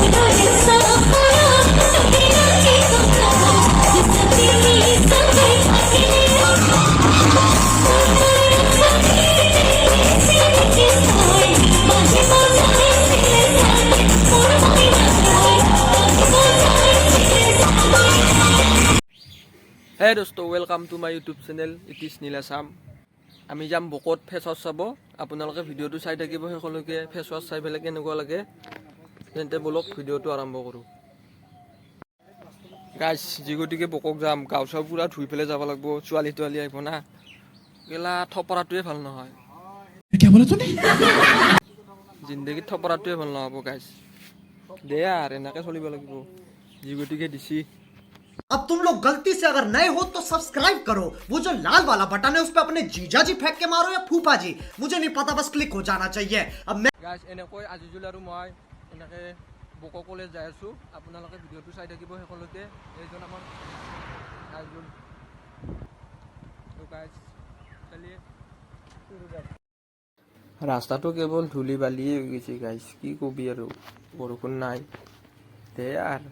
Hey dosto, welcome to my YouTube channel. It is Nilasam. আমি যাম বকত face wash চাব। আপোনালোকে ভিডিঅ'টো চাই থাকিব সকলোকে ফেচ ওয়াশ চাই পেলাই কেনেকুৱা লাগে। তেন্তে বলক ভিডিঅ'টো আৰম্ভ কৰোঁ। গাইছ যিগতিকে বকক যাম গাঁও চাও পুৰা ধুই পেলাই যাব লাগিব। ছোৱালী তোৱালী আহিব না, গেলা থপৰাটোৱে ভাল নহয়। জিন্দগীত থপৰাটোৱে ভাল নহ'ব গাইছ। দে আৰু এনেকৈ চলিব লাগিব যিগতিকে দিছি। अब तुम लोग गलती से अगर नए हो तो सब्सक्राइब करो। वो जो लाल वाला बटन है उस पे अपने जीजा जी फेंक के मारो या फूफा जी, मुझे नहीं पता, बस क्लिक हो जाना चाहिए। अब मैं গাইছ এনেকৈ আজিজুল আৰু মই এনেকৈ বক কলেজ যাই আছোঁ। আপোনালোকে ভিডিঅ'টো চাই থাকিব সকলোকে। এইজন আমাৰ আজিজুল। ৰাস্তাটো কেৱল ধূলি বালিয়ে হৈ গৈছে গাইছ, কি কবি আৰু বৰষুণ নাই দে আৰু।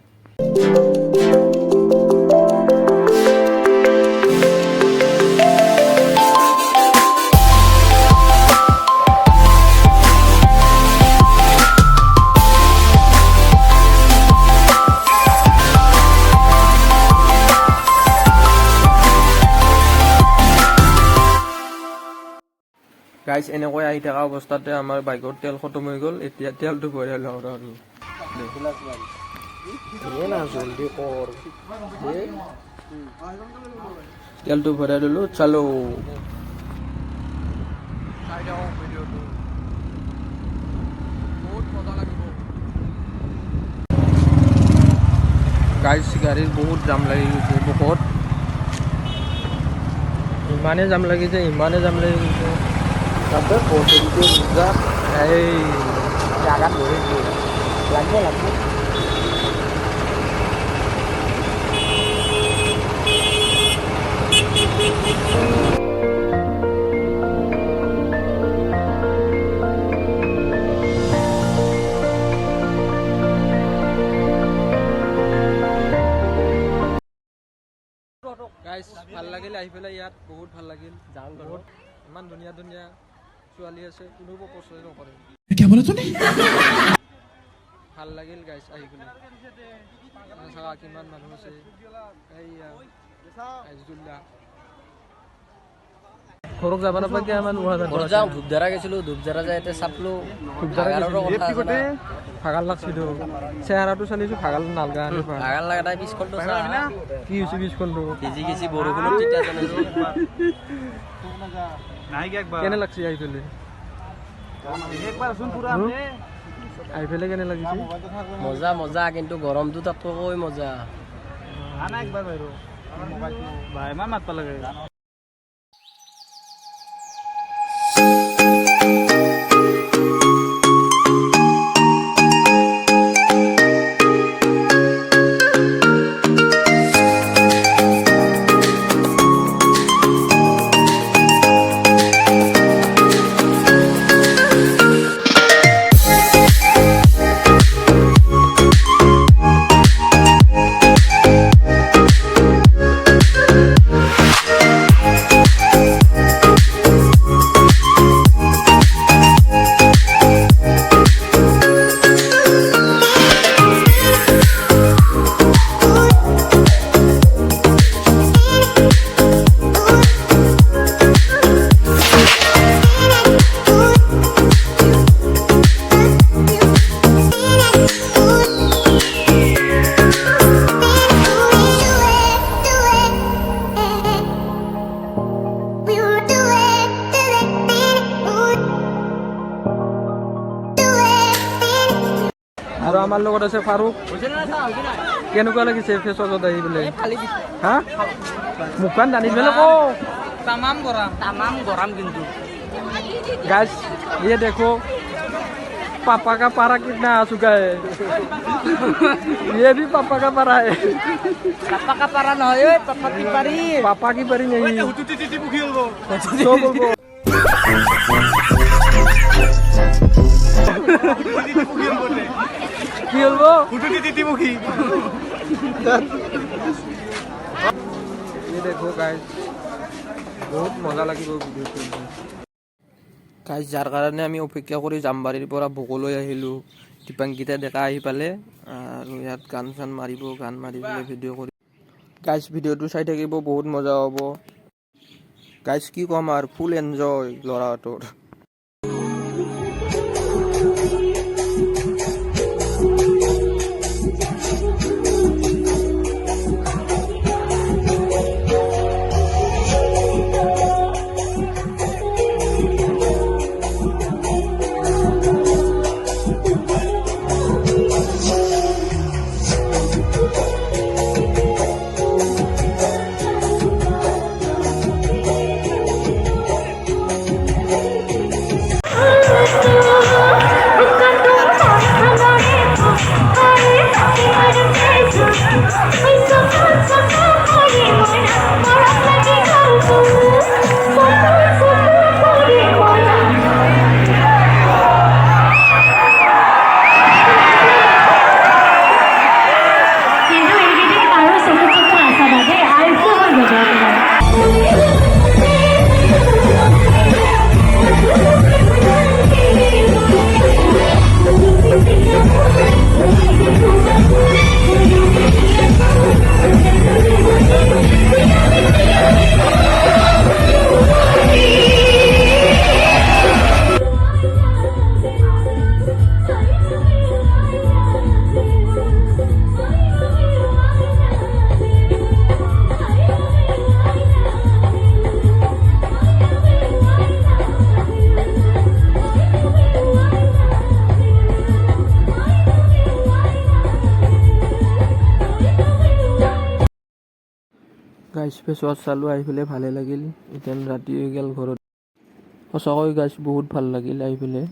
গাইছ এনেকৈ আহি থকা অৱস্থাতে আমাৰ বাইকৰ তেল খতম হৈ গ'ল। এতিয়া তেলটো ভৰাই লওঁ আৰু জলদি কৰ। তেলটো ভৰাই দিলোঁ, চালো বহুত মজা লাগিব। গাইছ গাড়ীৰ বহুত জাম লাগি গৈছে বকত, ইমানে জাম লাগিছে ইমানে জাম লাগি গৈছে। তাতে বস্তুটো বুজা এই জাগাত ধৰিছো লাগিব লাগিব। গাইছ ভাল লাগিল আহি পেলাই, ইয়াত বহুত ভাল লাগিল। বহুত ইমান ধুনীয়া ধুনীয়া ছোৱালী আছে, কোনো পচন্দ নকৰে। ভাল লাগিল গাইছ আহি পেলাই। চাবা কিমান মানুহ আছে। এইয়া ঘৰক যাব নাপাকে আমাৰ যাওঁ। ধূপধাৰা গৈছিলোঁ, ধূপধাৰা যাই এতিয়া চাপলো। ভাগাল লাগছিলো, চেহাৰাটো চালিছো ভাগাল নালগা। ভাগাল লাগা তাই পিছখনটো কি হৈছে, পিছখনটো ভিজি গেছি বৰষুণত তিতা জানাইছো। কেনে লাগছে আহি পেলাই? আহি পেলাই কেনে লাগিছে? মজা মজা, কিন্তু গৰমটো তাতকৈ মজা। ইমান মাতবা লাগে। আৰু আমাৰ লগত আছে ফাৰুক। কেনেকুৱা লাগিছে ফেচ ৱাছত আহি পেলাই? হা মুখখন জানি পেলাই কো তামাম গৰম কিন্তু। গাইছ ये देखो पापा का पारा कितना आ चुका है। ये भी पापा का पारा है। पापा का पारा नहीं, पापा की पारी। पापा की पारी नहीं। तो बोलबो কি হলো ये देखो गाइस बहुत মজা লাগিব ভিডিওটো গাইজ যাৰ কাৰণে আমি অপেক্ষা কৰি জামবাৰীৰ পৰা ভোগলৈ আহিলোঁ দীপাংকিতা ডেকা আহি পালে আৰু ইয়াত গান চান মাৰিব গান মাৰি পেলাই ভিডিঅ' কৰি গাইজ ভিডিঅ'টো চাই থাকিব বহুত মজা হ'ব গাইজ কি ক'ম আৰু ফুল এনজয় ল'ৰাটোৰ গাইজ ফেচ ৱাছ চালোঁ আহি পেলাই ভালে লাগিল এতিয়া ৰাতি হৈ গ'ল ঘৰত সঁচাকৈ গাইজ বহুত ভাল লাগিল আহি পেলাই